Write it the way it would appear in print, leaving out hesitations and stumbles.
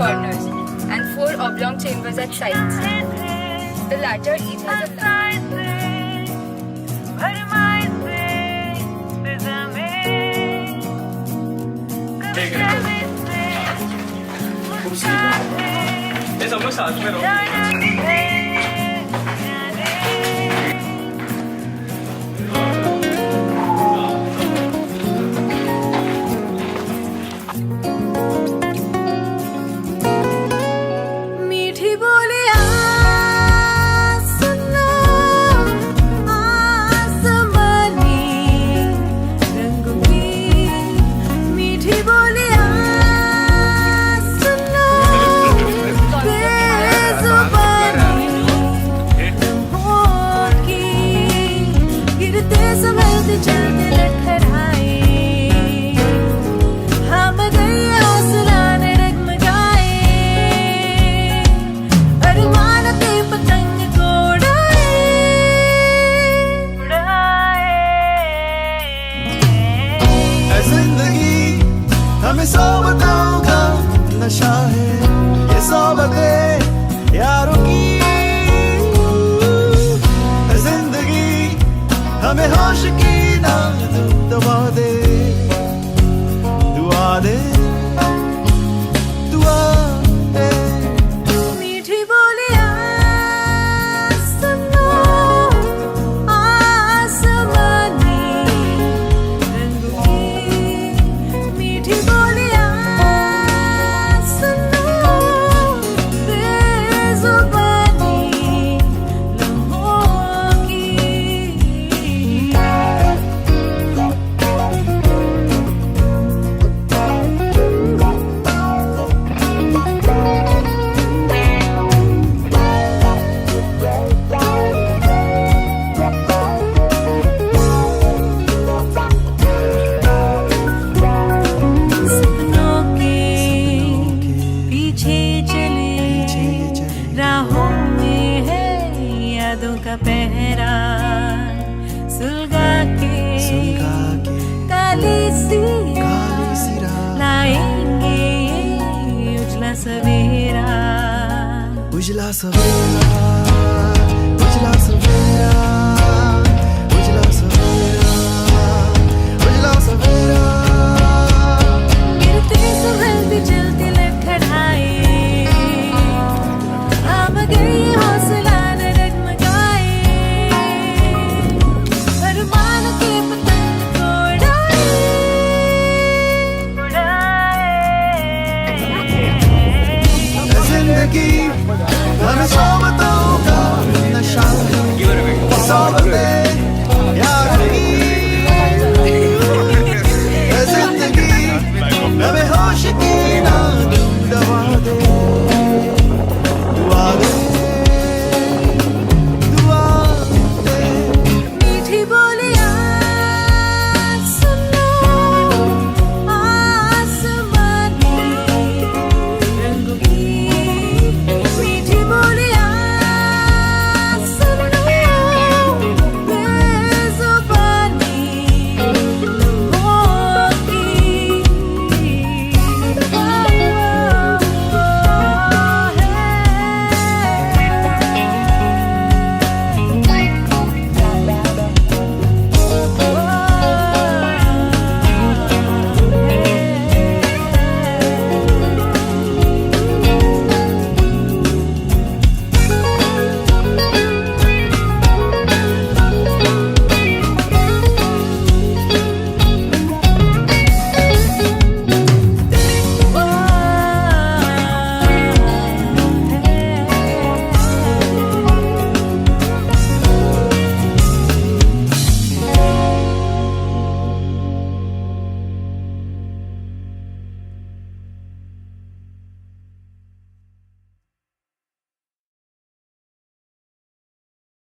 corners and 4 oblong chambers at sides. The latter each has a सब लोग साथ में रहो। मीठी बोलिया सुनो आसमानी रंगों की मीठी बोलिया सुनो बेजुबानी लम्हों की गिरते समय जल्दी लटखड़ाए हम गए आसमान डगमगाए अरमान पे पतंग को उड़ाए ऐ जिंदगी हमें सोबतों का नशा है, ये सोबतें यारों की। ऐ जिंदगी हमें होश की ना दबा दे, दुआ दे, दुआ दे। मीठी बोलिया सुनो आसमानी रंगों की मीठी बोलिया सुनो बेजुबानी लम्हों की सपनों के पीछे चले राहों में है यादों का पहरा सुलगा के काली सी लाएंगे ये उजला सवेरा उजला सवेरा, उजला सवेरा।